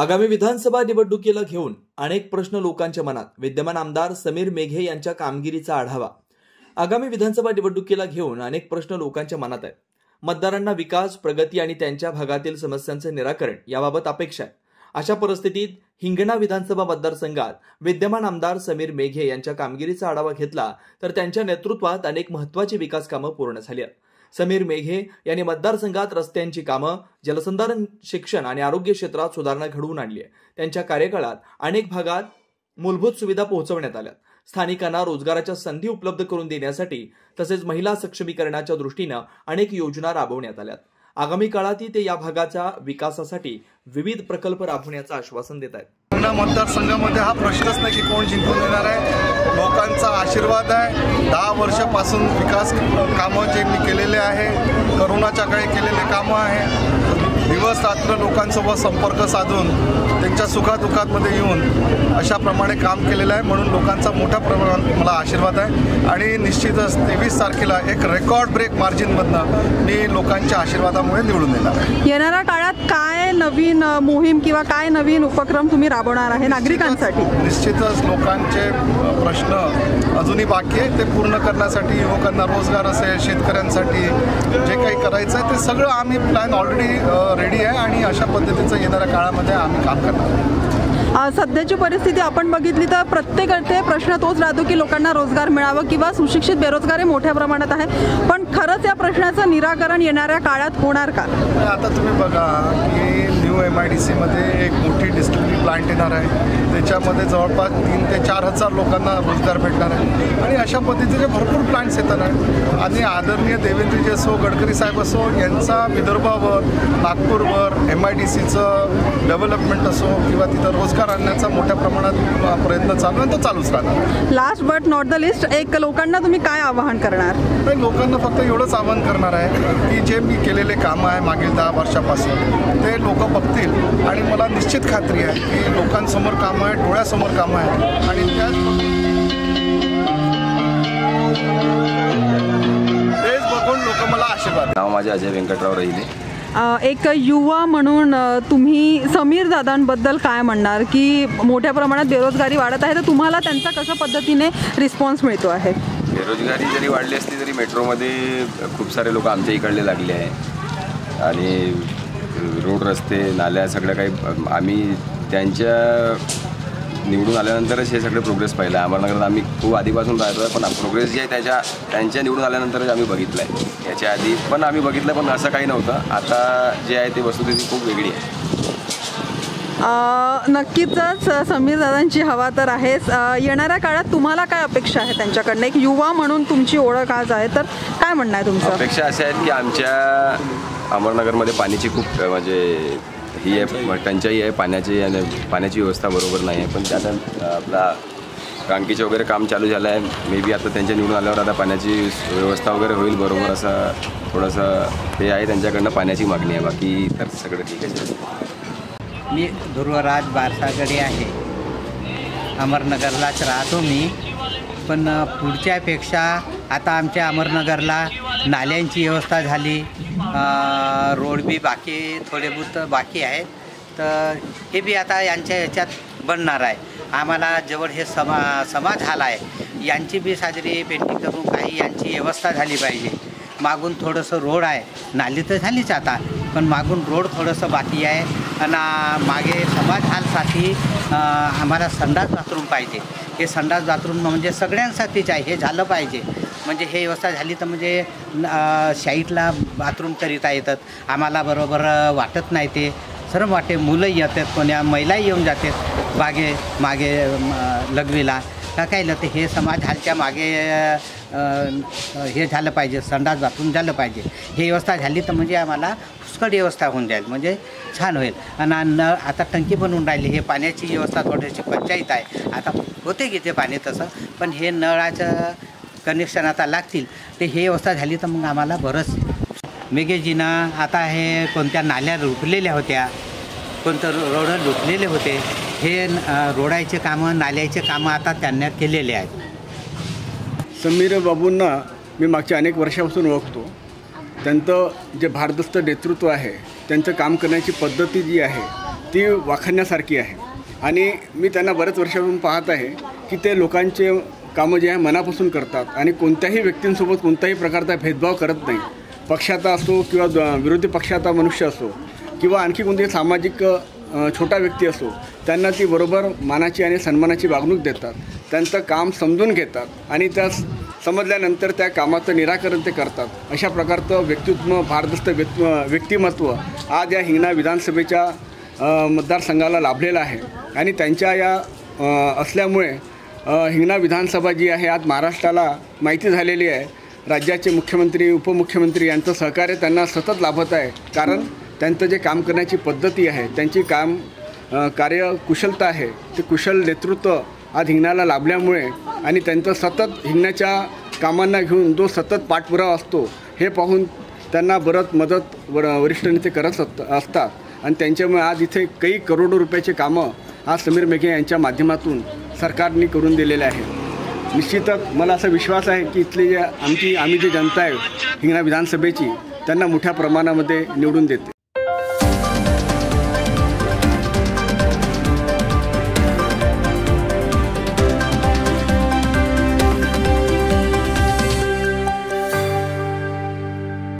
आगामी विधानसभा निवडणुकीला घेऊन अनेक प्रश्न लोकांच्या मनात. विद्यमान आमदार समीर मेघे यांच्या कामगिरीचा आढावा. आगामी विधानसभा निवडणुकीला घेऊन अनेक प्रश्न लोकांच्या मनात आहेत. मतदारांना विकास, प्रगती आणि त्यांच्या भागातील समस्यांचे निराकरण याबाबत अपेक्षा आहे. अशा परिस्थितीत हिंगणा विधानसभा मतदारसंघात विद्यमान आमदार समीर मेघे यांच्या कामगिरीचा आढावा घेतला तर त्यांच्या नेतृत्वात अनेक महत्त्वाची विकास कामं पूर्ण झाली आहेत. समीर मेघे यांनी मतदारसंघात रस्त्यांची कामं, जलसंधारण, शिक्षण आणि आरोग्य क्षेत्रात सुधारणा घडवून आणली आहे. त्यांच्या कार्यकाळात अनेक भागात मूलभूत सुविधा पोहोचवण्यात आल्या. स्थानिकांना रोजगाराच्या संधी उपलब्ध करून देण्यासाठी तसेच महिला सक्षमीकरणाच्या दृष्टीनं अनेक योजना राबवण्यात आल्या. आगामी काळातही ते या भागाच्या विकासासाठी विविध प्रकल्प राबवण्याचं आश्वासन देत आहेत. हिंगणा मतदारसंघामध्ये हा प्रश्नच नाही की कोण जिंकून येणार आहे. लोकांचा आशीर्वाद आहे. 10 वर्षापासून विकास कामं जे मी केलेले आहे, करोनाच्या काळी केलेले कामं आहे. दिवस रात्र लोकांसोबत संपर्क साधून त्यांच्या सुखादुःखामध्ये येऊन अशाप्रमाणे काम केलेलं आहे. म्हणून लोकांचा मोठ्या प्रमाणात मला आशीर्वाद आहे आणि निश्चितच 23 तारखेला एक रेकॉर्ड ब्रेक मार्जिनमधनं मी लोकांच्या आशीर्वादामुळे निवडून येणार आहे. येणाऱ्या काळात काय नवीन मोहीम किंवा काय नवीन उपक्रम तुम्ही राबवणार आहे नागरिकांसाठी? निश्चितच लोकांचे प्रश्न अजूनही बाकी आहे, ते पूर्ण करण्यासाठी युवकांना रोजगार असेल, शेतकऱ्यांसाठी जे काही करायचं आहे ते सगळं आम्ही प्लॅन ऑलरेडी रेडी आहे आणि अशा पद्धतीचं येणाऱ्या काळामध्ये आम्ही काम करणार. सध्याची परिस्थिती आपण बघितली तर प्रत्येकाचे प्रश्न तोच राहतो की लोकांना रोजगार मिळावा किंवा सुशिक्षित बेरोजगारी मोठ्या प्रमाणात आहे. पण खरंच या प्रश्नाचं निराकरण येणाऱ्या काळात होणार का? आता तुम्ही बघा की न्यू MIDC मध्ये एक मोठी डिस्टिलरी प्लांट येणार आहे. त्याच्यामध्ये जवळपास 3 ते 4 हजार लोकांना रोजगार भेटणार आहे आणि अशा पद्धतीचे भरपूर प्लांट्स येतात आहे. आणि आदरणीय देवेंद्रजी असो, गडकरी साहेब असो, यांचा विदर्भावर, नागपूरवर MIDCचं डेव्हलपमेंट असो किंवा तिथं रोजगार आणण्याचा मोठ्या प्रमाणात प्रयत्न चालू आहे, तो चालूच राहणार. Last but not the list, एक लोकांना तुम्ही काय आवाहन करणार? नाही, लोकांना फक्त एवढंच आवाहन करणार आहे की जे मी केलेले कामं आहे मागील 10 वर्षापासून ते लोक बघतील आणि मला निश्चित खात्री आहे की लोकांसमोर कामं आहे, डोळ्यासमोर कामं आहे आणि तेच बघून लोक मला आशीर्वाद. नाव माझे अजय व्यंकटराव रहिले. एक युवा म्हणून तुम्ही समीर दादांबद्दल काय म्हणणार की मोठ्या प्रमाणात बेरोजगारी वाढत आहे, तर तुम्हाला त्यांचा कशा पद्धतीने रिस्पॉन्स मिळतो आहे? बेरोजगारी जरी वाढली असली तरी मेट्रोमध्ये खूप सारे लोक आमच्या इकडले लागले आहे आणि रोड, रस्ते, नाल्या सगळं काही आम्ही त्यांच्या निवडून आल्यानंतरच हे सगळे प्रोग्रेस पाहिलं आहे. अमरनगरात आम्ही खूप आधीपासून राहतो आहे, पण प्रोग्रेस जे आहे त्यांच्या निवडून आल्यानंतरच आम्ही बघितलं आहे. याच्या आधी पण आम्ही बघितलं, पण असं काही नव्हतं. आता जे आहे ते वस्तुस्थिती खूप वेगळी आहे. नक्कीच समीर दादांची हवा तर आहेच. येणाऱ्या काळात तुम्हाला काय अपेक्षा आहे त्यांच्याकडनं? एक युवा म्हणून तुमची ओळख आज आहे, तर काय म्हणणं आहे तुमचं? अपेक्षा अशा आहेत की आमच्या अमरनगरमध्ये पाण्याची खूप म्हणजे ही आहे, टंचाई आहे पाण्याची आणि पाण्याची व्यवस्था बरोबर नाही आहे. पण त्यात आपला टांकीचं वगैरे काम चालू झालं आहे. मे बी आता त्यांच्या निवडून आल्यावर आता पाण्याची व्यवस्था वगैरे होईल बरोबर, असं थोडंसं हे आहे. त्यांच्याकडनं पाण्याची मागणी आहे, बाकी तर सगळं ठीक आहे. मी ध्रुवराज बारसागडे आहे. अमरनगरलाच राहतो मी, पण पुढच्यापेक्षा आता आमच्या अमरनगरला नाल्यांची व्यवस्था झाली, रोड बी थोडे बहुत बाकी आहेत, तर हे बी आता यांच्या याच्यात बनणार आहे. आम्हाला जवळ हे समाज हाल आहे, यांची बी साजरी पेंटिंग करून काही यांची व्यवस्था झाली पाहिजे. मागून थोडंसं रोड आहे, नाली तर झालीच आता, पण मागून रोड थोडंसं बाकी आहे. आणि मागे समाज हालसाठी आम्हाला संडास बाथरूम पाहिजे. हे संडास बाथरूम म्हणजे सगळ्यांसाठीच आहे, हे झालं पाहिजे. म्हणजे हे व्यवस्था झाली तर म्हणजे शाईटला बाथरूम करिता येतात. आम्हाला बरोबर वाटत नाही, ते सर्व वाटे. मुलंही येतात, कोण्या महिलाही येऊन जातात मागे लघवीला टाकायला. तर हे समाज हालच्या मागे हे झालं पाहिजे, संडास बाथरूम झालं पाहिजे. हे व्यवस्था झाली तर म्हणजे आम्हाला पुष्कळ व्यवस्था होऊन जाईल, म्हणजे छान होईल. आणि आता टंकी बनवून राहिली, हे पाण्याची व्यवस्था थोडीशी पंचायत आहे. आता होते की ते पाणी तसं, पण हे नळाचं कनेक्शन आता लागतील, ते हे व्यवस्था झाली तर मग आम्हाला बरंच. मेघेजीनं आता हे कोणत्या नाल्या लुटलेल्या होत्या, कोणतं रोड लुटलेले होते, हे रोडाचे कामं, नाल्याचे कामं आता त्यांना केलेले आहेत. समीर बाबूंना मी मागच्या अनेक वर्षापासून ओळखतो. त्यांचं जे भारदस्त नेतृत्व आहे, त्यांचं काम करण्याची पद्धती जी आहे ती वाखाणण्यासारखी आहे. आणि मी त्यांना बरेच वर्षापासून पाहत आहे की ते लोकांचे कामं जे आहे मनापासून करतात आणि कोणत्याही व्यक्तींसोबत कोणत्याही प्रकारचा भेदभाव करत नाही. पक्षाचा असो किंवा विरोधी पक्षाचा मनुष्य असो किंवा आणखी कोणतेही सामाजिक छोटा व्यक्ती असो, त्यांना ती बरोबर मानाची आणि सन्मानाची वागणूक देतात. त्यांचं काम समजून घेतात आणि त्या समजल्यानंतर त्या कामाचं निराकरण ते करतात. अशा प्रकारचं व्यक्तित्व, भारदस्त व्यक्तिमत्व आज या हिंगणा विधानसभेच्या मतदारसंघाला लाभलेलं आहे. आणि त्यांच्या या असल्यामुळे हिंगणा विधानसभा जी आहे आज महाराष्ट्राला माहिती झालेली आहे. राज्याचे मुख्यमंत्री, उपमुख्यमंत्री यांचं सहकार्य त्यांना सतत लाभत आहे. कारण त्यांचं जे काम करण्याची पद्धती आहे, त्यांची कार्यकुशलता आहे, ते कुशल नेतृत्व आज हिंगण्याला लाभल्यामुळे आणि त्यांचं सतत हिंगण्याच्या कामांना घेऊन जो सतत पाठपुरावा असतो हे पाहून त्यांना बरंच मदत वरिष्ठ नेते करत असतात. आणि त्यांच्यामुळे आज इथे काही करोडो रुपयाचे कामं आज समीर मेघे यांच्या माध्यमातून सरकारने करून दिलेले आहे. निश्चितच मला असा विश्वास आहे की इथली आम्ही जी जनता आहे हिंगणा विधानसभेची, त्यांना मोठ्या प्रमाणामध्ये निवडून देते.